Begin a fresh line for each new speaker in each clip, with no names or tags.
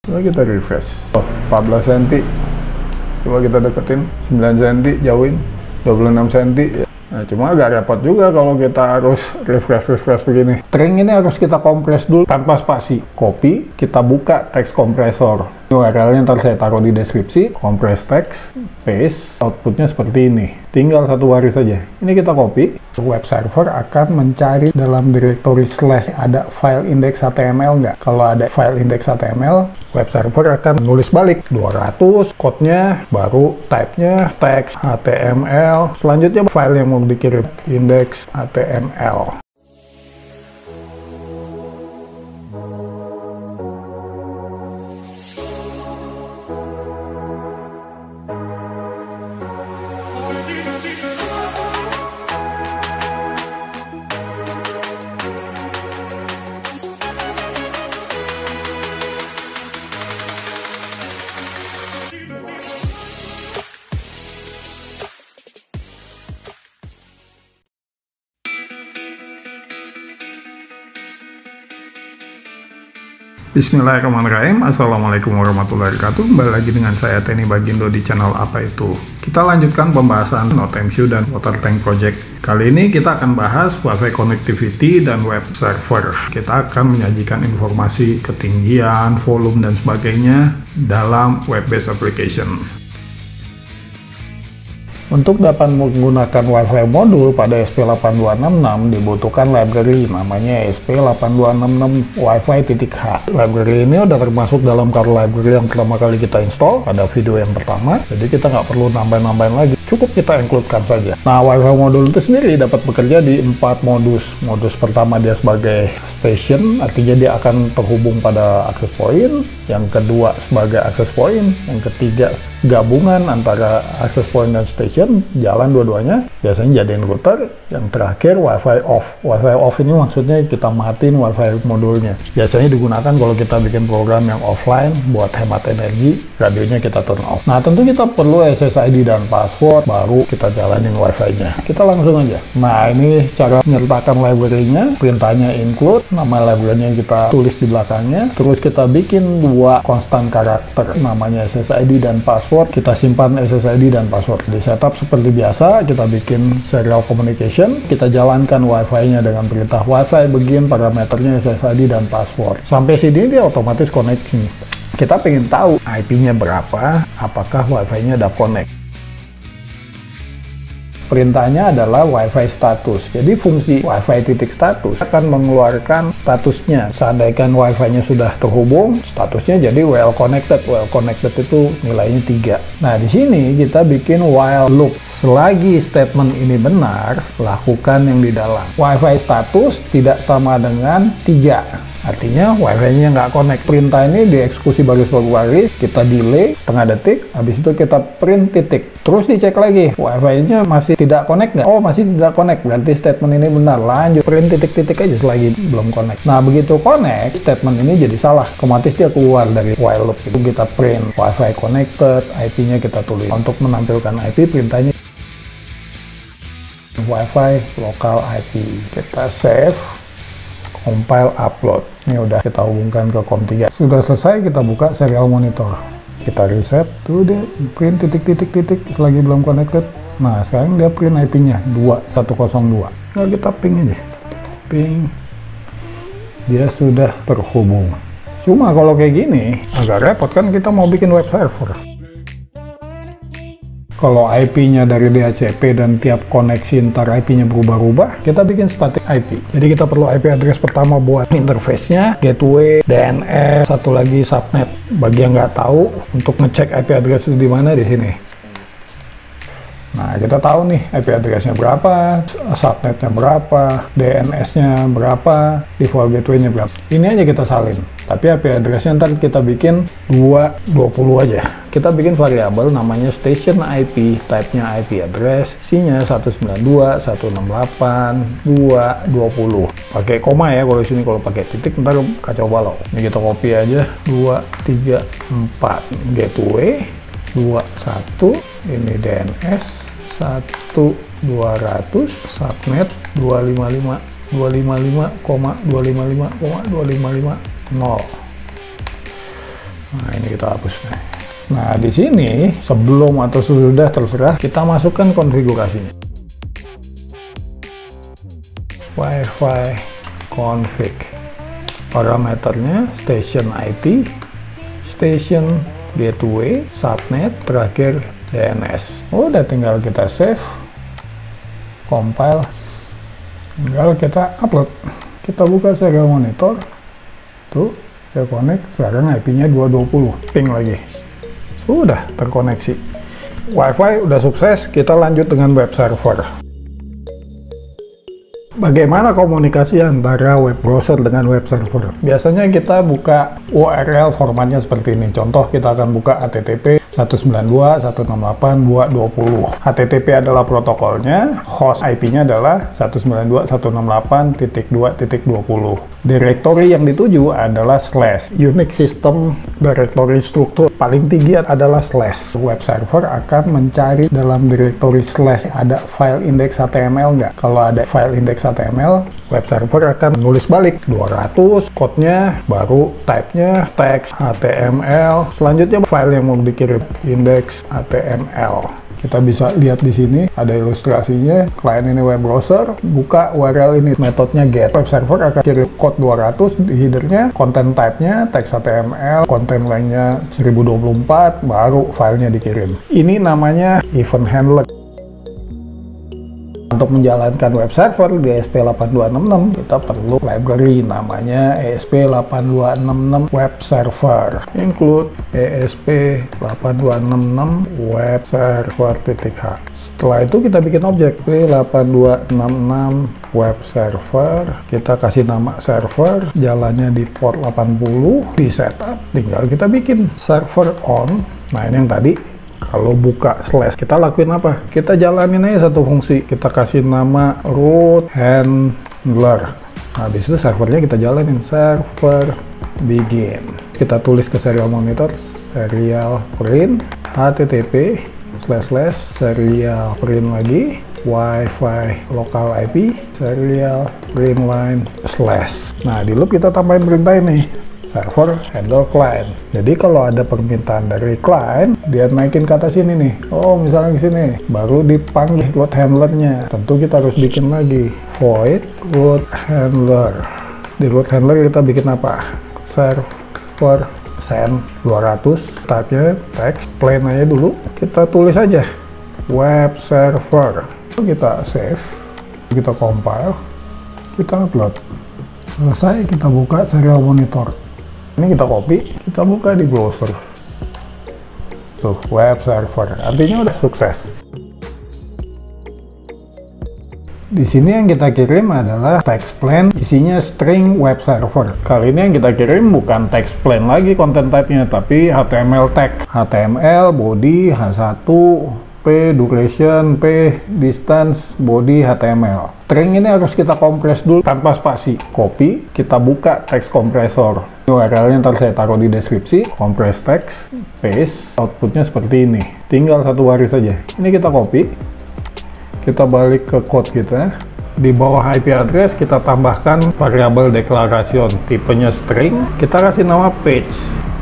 Coba kita refresh. 14 cm. Coba kita deketin. 9 cm, jauhin. 26 cm. Nah, cuma agak repot juga kalau kita harus refresh begini. String ini harus kita kompres dulu tanpa spasi. Copy, kita buka teks kompresor. URL-nya ntar saya taruh di deskripsi. Compress text, paste, outputnya seperti ini. Tinggal satu baris saja. Ini kita copy. Web server akan mencari dalam directory slash ada file index.html nggak. Kalau ada file index.html, web server akan menulis balik 200, code-nya, baru type-nya, teks HTML. Selanjutnya file yang mau dikirim, index.html. Bismillahirrahmanirrahim. Assalamualaikum warahmatullahi wabarakatuh. Kembali lagi dengan saya Teni Bagindo di channel Apa Itu. Kita lanjutkan pembahasan NodeMCU dan Water Tank Project. Kali ini kita akan bahas Wi-Fi connectivity dan web server. Kita akan menyajikan informasi ketinggian, volume, dan sebagainya dalam web-based application. Untuk dapat menggunakan Wi-Fi modul pada ESP8266 dibutuhkan library namanya ESP8266 Wi-Fi.H. Library ini udah termasuk dalam core library yang pertama kali kita install pada video yang pertama, jadi kita nggak perlu nambahin lagi, cukup kita includekan saja. Nah, Wi-Fi modul itu sendiri dapat bekerja di 4 modus. Modus pertama dia sebagai station, artinya dia akan terhubung pada access point. Yang kedua sebagai access point. Yang ketiga gabungan antara access point dan station, jalan dua-duanya, biasanya jadiin router. Yang terakhir Wi-Fi off. Wi-Fi off ini maksudnya kita matiin Wi-Fi modulnya. Biasanya digunakan kalau kita bikin program yang offline buat hemat energi, radionya kita turn off. Nah, tentu kita perlu SSID dan password, baru kita jalanin Wi-Fi-nya. Kita langsung aja. Nah, ini cara menyertakan library-nya. Perintahnya include, nama library-nya kita tulis di belakangnya. Terus kita bikin dua konstan karakter, namanya SSID dan password. Kita simpan SSID dan password. Di setup seperti biasa, kita bikin serial communication. Kita jalankan Wi-Fi-nya dengan perintah Wi-Fi begin, parameternya SSID dan password. Sampai sini dia otomatis connecting. Kita pengen tahu IP-nya berapa, apakah Wi-Fi-nya udah connect. Perintahnya adalah Wi-Fi status. Jadi fungsi Wi-Fi titik status akan mengeluarkan statusnya. Seandainya Wi-Fi-nya sudah terhubung, statusnya jadi well connected. Well connected itu nilainya 3. Nah, di sini kita bikin while loop. Selagi statement ini benar, lakukan yang di dalam. Wi-Fi status tidak sama dengan 3. Artinya Wi-Fi-nya nggak connect. Perintah ini dieksekusi baris per baris, kita delay setengah detik, habis itu kita print titik. Terus dicek lagi, Wi-Fi-nya masih tidak connect nggak? Oh, masih tidak connect, berarti statement ini benar. Lanjut, print titik-titik aja selagi belum connect. Nah, begitu connect, statement ini jadi salah. Otomatis dia keluar dari while loop. Itu kita print Wi-Fi connected, IP-nya kita tulis. Untuk menampilkan IP, perintahnya Wi-Fi local IP. Kita save, compile, upload. Ini udah kita hubungkan ke COM3. Sudah selesai, kita buka serial monitor. Kita reset, tuh dia print titik-titik-titik selagi belum connected. Nah, sekarang dia print IP-nya 2102. Nah, kita ping aja. Ping. Dia sudah terhubung. Cuma kalau kayak gini, agak repot kan kita mau bikin web server. Kalau IP-nya dari DHCP dan tiap koneksi ntar IP-nya berubah-ubah, kita bikin static IP. Jadi kita perlu IP address pertama buat interface-nya, gateway, DNS, satu lagi subnet. Bagi yang nggak tahu, untuk ngecek IP address itu di mana, di sini. Nah, kita tahu nih IP address-nya berapa, subnet-nya berapa, DNS-nya berapa, default gateway-nya berapa. Ini aja kita salin. Tapi IP address-nya ntar kita bikin 220 aja. Kita bikin variabel namanya station IP, type-nya IP address, isinya 192.168.220. Pakai koma ya kalau di sini, kalau pakai titik ntar kacau balau. Ini kita copy aja 234 gateway 21, ini DNS 1200, subnet 255,255,255,0. Nah, ini kita hapus. Nah, di sini sebelum atau sudah terserah, kita masukkan konfigurasinya. Wi-Fi config. Parameternya station IP, station gateway, subnet, terakhir DNS. Udah, tinggal kita save, compile, tinggal kita upload. Kita buka serial monitor. Tuh, saya connect, sekarang IP-nya 220, ping lagi. Sudah terkoneksi. Wi-Fi udah sukses, kita lanjut dengan web server. Bagaimana komunikasi antara web browser dengan web server? Biasanya kita buka URL formatnya seperti ini. Contoh, kita akan buka HTTP 192.168.2.20. HTTP adalah protokolnya, host IP-nya adalah 192.168.2.20. Direktori yang dituju adalah slash. Unix system directory struktur paling tinggi adalah slash. Web server akan mencari dalam direktori slash ada file index HTML nggak? Kalau ada file index HTML, web server akan menulis balik 200, code-nya, baru type-nya, teks HTML. Selanjutnya file yang mau dikirim, index HTML. Kita bisa lihat di sini ada ilustrasinya. Klien ini web browser, buka URL ini, metodenya get. Web server akan kirim code 200 di headernya, content type-nya teks HTML, content length-nya 1024, baru filenya dikirim. Ini namanya event handler. Untuk menjalankan web server di ESP8266, kita perlu library namanya ESP8266 Web Server. Include ESP8266 Web Server.h. Setelah itu kita bikin objek ESP8266 Web Server. Kita kasih nama server, jalannya di port 80, di setup, tinggal kita bikin server on. Nah, ini yang tadi. Kalau buka slash, kita lakuin apa? Kita jalanin aja satu fungsi. Kita kasih nama root handler. Nah, habis itu servernya kita jalanin. Server begin. Kita tulis ke serial monitor, serial print, http, serial print lagi, Wi-Fi local IP, serial print line slash. Nah, di loop kita tambahin perintah ini. Server handle client. Jadi kalau ada permintaan dari client, dia naikin ke atas sini nih. Oh, misalnya di sini, baru dipanggil load handlernya. Tentu kita harus bikin lagi void load handler. Di load handler kita bikin apa? Server send 200, type-nya text, plain aja dulu. Kita tulis aja web server. Kita save, kita compile, kita upload. Selesai, kita buka serial monitor. Ini kita copy, kita buka di browser. Tuh, web server. Artinya udah sukses. Di sini yang kita kirim adalah text plain, isinya string web server. Kali ini yang kita kirim bukan text plain lagi content type-nya, tapi HTML tag. HTML, body, H1, P, duration, P, distance, body, HTML. String ini harus kita kompres dulu tanpa spasi. Copy, kita buka text kompresor. URL-nya ntar saya taruh di deskripsi. Compress text, paste, outputnya seperti ini. Tinggal satu baris saja. Ini kita copy, kita balik ke code kita. Di bawah IP address kita tambahkan variabel declaration, tipenya string. Kita kasih nama page.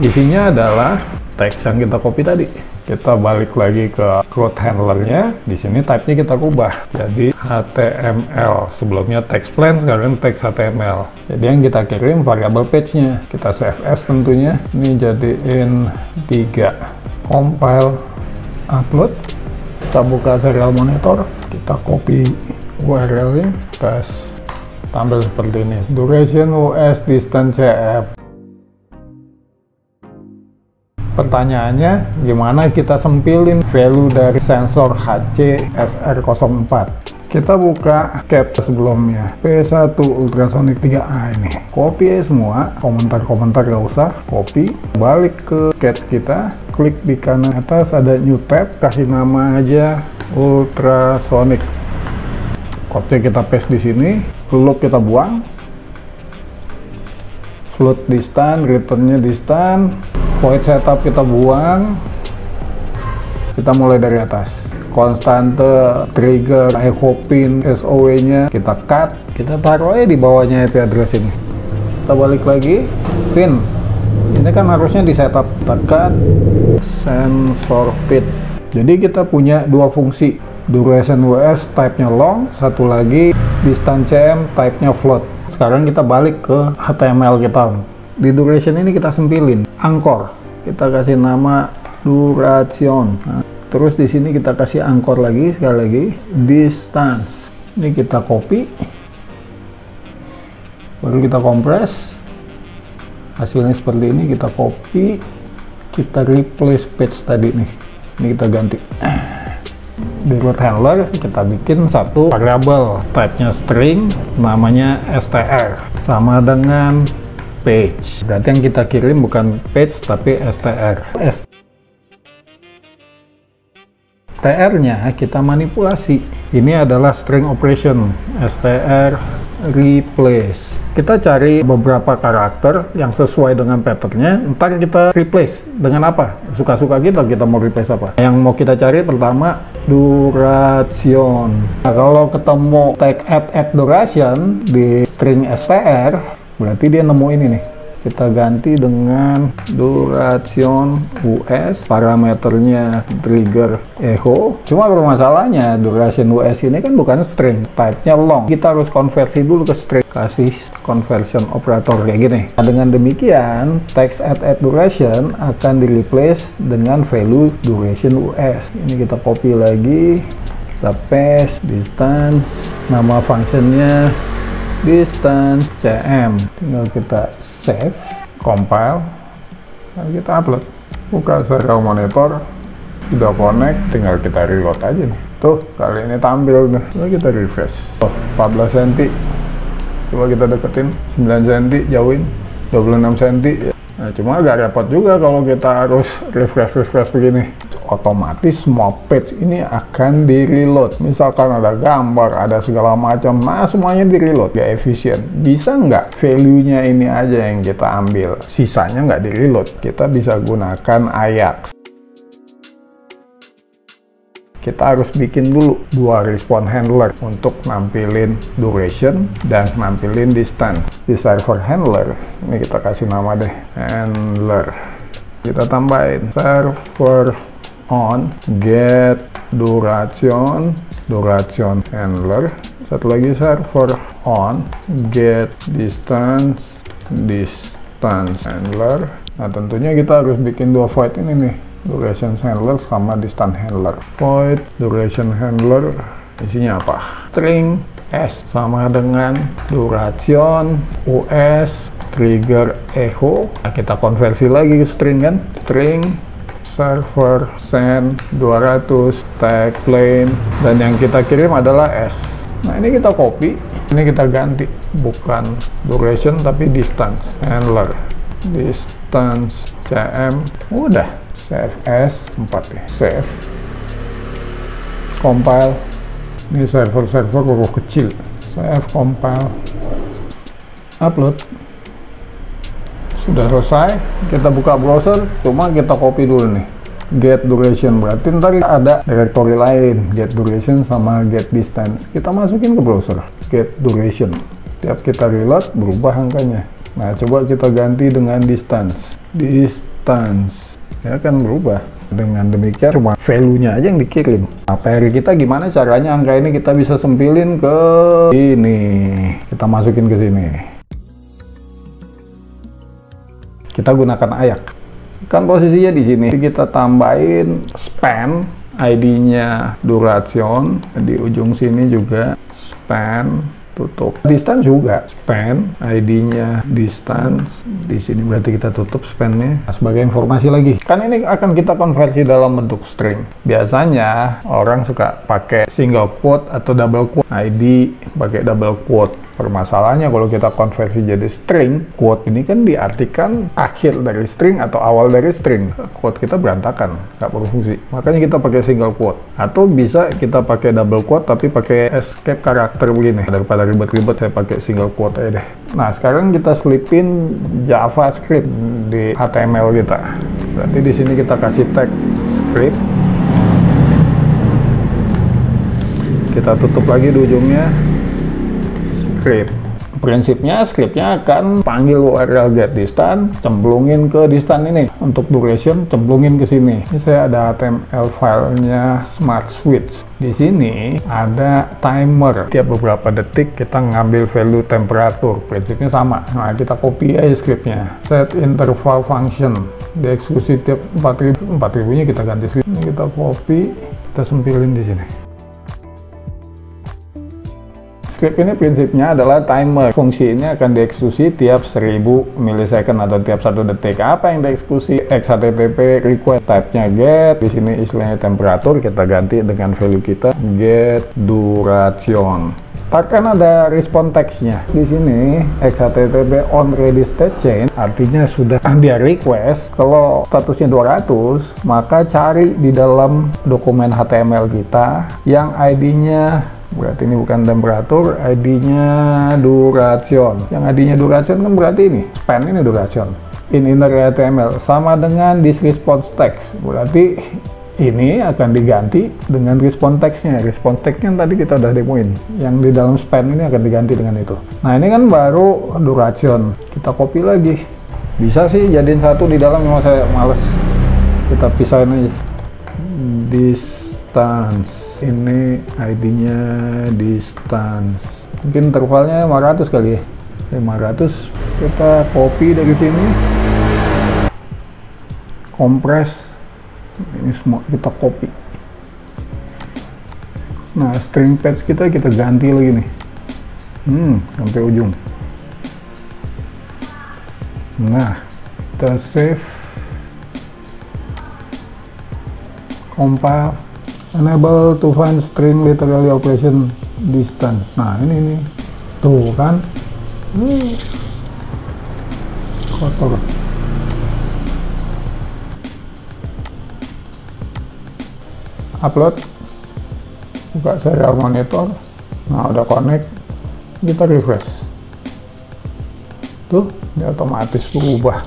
Isinya adalah teks yang kita copy tadi. Kita balik lagi ke root handlernya. Di sini type-nya kita ubah jadi HTML. Sebelumnya text plain, sekarang text HTML. Jadi yang kita kirim variabel page-nya. Kita save as tentunya. Ini jadiin 3. Compile, upload. Kita buka serial monitor. Kita copy URL-nya. Paste. Tampil seperti ini. Duration US distance CF. Pertanyaannya, gimana kita sempilin value dari sensor HC SR04? Kita buka caps sebelumnya, P1 ultrasonic 3A ini. Copy semua, komentar-komentar gak usah, copy. Balik ke caps kita, klik di kanan atas ada new tab, kasih nama aja ultrasonic. Code-nya kita paste di sini, loop kita buang. Float distance, returnnya distance. Void setup kita buang. Kita mulai dari atas. Konstante, trigger, echo pin, SOW nya kita cut. Kita taruh aja di bawahnya IP address ini. Kita balik lagi, pin Ini kan harusnya di setup, tekan sensor fit. Jadi kita punya dua fungsi, duration WS type-nya long, satu lagi distance CM type-nya float. Sekarang kita balik ke HTML kita. Di duration ini kita sempilin angkor, kita kasih nama duration. Nah, terus di sini kita kasih angkor lagi, sekali lagi distance. Ini kita copy, baru kita kompres. Hasilnya seperti ini, kita copy, kita replace page tadi nih. Ini kita ganti. Di root handler kita bikin satu variabel type-nya string, namanya str, sama dengan page. Berarti yang kita kirim bukan page tapi str. str-nya kita manipulasi. Ini adalah string operation, str replace. Kita cari beberapa karakter yang sesuai dengan patternnya, ntar kita replace dengan apa? Suka-suka kita mau replace apa? Yang mau kita cari pertama duration. Nah, kalau ketemu tag add duration di string str, berarti dia nemu ini nih. Kita ganti dengan duration US, parameternya trigger echo. Cuma permasalahannya duration US ini kan bukan string, type-nya long. Kita harus konversi dulu ke string, kasih conversion operator kayak gini. Nah, dengan demikian text add duration akan di replace dengan value duration US. Ini kita copy lagi, kita paste distance, nama functionnya distance cm. Tinggal kita save, compile, dan kita upload. Buka serial monitor, sudah connect, tinggal kita reload aja nih. Tuh, kali ini tampil nih. Coba kita refresh. Oh, 14 cm. Coba kita deketin, 9 cm, jauhin, 26 cm. Nah, cuma agak repot juga kalau kita harus refresh begini. Otomatis semua page ini akan di reload. Misalkan ada gambar, ada segala macam, nah semuanya di reload. Gak efisien. Bisa nggak value-nya ini aja yang kita ambil, sisanya nggak di reload? Kita bisa gunakan Ajax. Kita harus bikin dulu dua response handler untuk nampilin duration dan nampilin distance. Di server handler, ini kita kasih nama deh, handler. Kita tambahin server on get duration handler. Satu lagi server on get distance handler. Nah, tentunya kita harus bikin dua void ini nih, duration handler sama distance handler. Void duration handler isinya apa? String s sama dengan duration us trigger echo. Nah, kita konversi lagi ke string kan, string server send 200 tag plain, dan yang kita kirim adalah s. Nah, ini kita copy, ini kita ganti, bukan duration tapi distance handler, distance cm. Udah, save as 4 ya, save, compile. Ini server huruf kecil, save, compile, upload. Sudah selesai, kita buka browser, cuma kita copy dulu nih, get duration, berarti ntar ada directory lain, get duration sama get distance. Kita masukin ke browser, get duration. Tiap kita reload, berubah angkanya. Nah, coba kita ganti dengan distance, ya kan berubah. Dengan demikian cuma value-nya aja yang dikirim. Nah, PR kita gimana caranya angka ini kita bisa sempilin ke ini. Kita masukin ke sini. Kita gunakan Ajax. Kan posisinya di sini. Kita tambahin span, ID-nya duration, di ujung sini juga span, tutup. Distance juga span, ID-nya distance, di sini berarti kita tutup span-nya. Nah, sebagai informasi lagi, kan ini akan kita konversi dalam bentuk string. Biasanya orang suka pakai single quote atau double quote. ID pakai double quote. Permasalahannya kalau kita konversi jadi string, quote ini kan diartikan akhir dari string atau awal dari string. Quote kita berantakan, nggak berfungsi. Makanya kita pakai single quote. Atau bisa kita pakai double quote tapi pakai escape karakter begini. Daripada ribet-ribet saya pakai single quote aja deh. Nah, sekarang kita selipin JavaScript di HTML kita. Berarti di sini kita kasih tag script. Kita tutup lagi di ujungnya. Script. Prinsipnya scriptnya akan panggil URL get distance, cemplungin ke distance ini. Untuk duration cemplungin ke sini. Ini saya ada HTML filenya Smart Switch. Di sini ada timer. Tiap beberapa detik kita ngambil value temperatur. Prinsipnya sama. Nah, kita copy aja scriptnya. Set interval function. Dieksekusi tiap 4000-nya kita ganti script. Ini kita copy, kita sempilin di sini. Script ini prinsipnya adalah timer. Fungsi ini akan dieksekusi tiap 1000 milisecond atau tiap 1 detik. Apa yang dieksekusi? HTTP request, type-nya get. Di sini istilahnya temperatur, kita ganti dengan value kita get duration. Akan ada respon teksnya. Di sini HTTP on ready state change artinya sudah dia request. Kalau statusnya 200, maka cari di dalam dokumen HTML kita yang ID-nya, berarti ini bukan temperatur, ID-nya duration. Yang ID-nya duration kan berarti ini span, ini duration. In inner HTML sama dengan this response text, berarti ini akan diganti dengan response text-nya. Response text-nya tadi kita udah demoin. Yang di dalam span ini akan diganti dengan itu. Nah, ini kan baru duration. Kita copy lagi. Bisa sih jadiin satu di dalam, memang saya males. Kita pisahin aja. Distance. Ini ID-nya distance. Mungkin intervalnya 500 kali ya. 500. Kita copy dari sini. Compress. Ini semua kita copy. Nah, string page kita ganti lagi nih. Sampai ujung. Nah, kita save. Compile. Enable to find string literally operation distance. Nah, ini nih. Tuh kan. Kotor. Upload, buka serial monitor. Nah, udah connect, kita refresh, tuh dia otomatis berubah.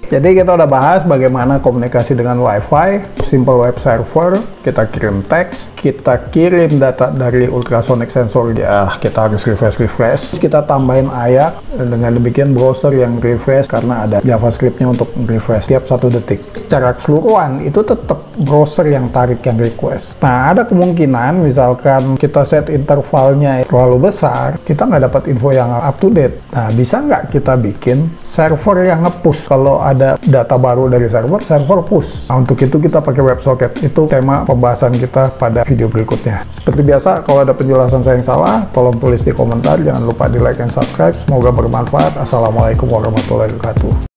Jadi kita udah bahas bagaimana komunikasi dengan Wi-Fi, simple web server, kita kirim teks, kita kirim data dari ultrasonic sensor, ya kita harus refresh, kita tambahin AJAX, dengan demikian browser yang refresh karena ada JavaScript-nya untuk refresh tiap 1 detik. Secara keseluruhan itu tetap browser yang tarik yang request. Nah, ada kemungkinan misalkan kita set intervalnya terlalu besar, kita nggak dapat info yang up to date. Nah, bisa nggak kita bikin server yang nge-push? Kalau ada data baru dari server push. Nah, untuk itu kita pakai WebSocket. Itu tema pembahasan kita pada video berikutnya. Seperti biasa, kalau ada penjelasan saya yang salah, tolong tulis di komentar. Jangan lupa di like dan subscribe. Semoga bermanfaat. Assalamualaikum warahmatullahi wabarakatuh.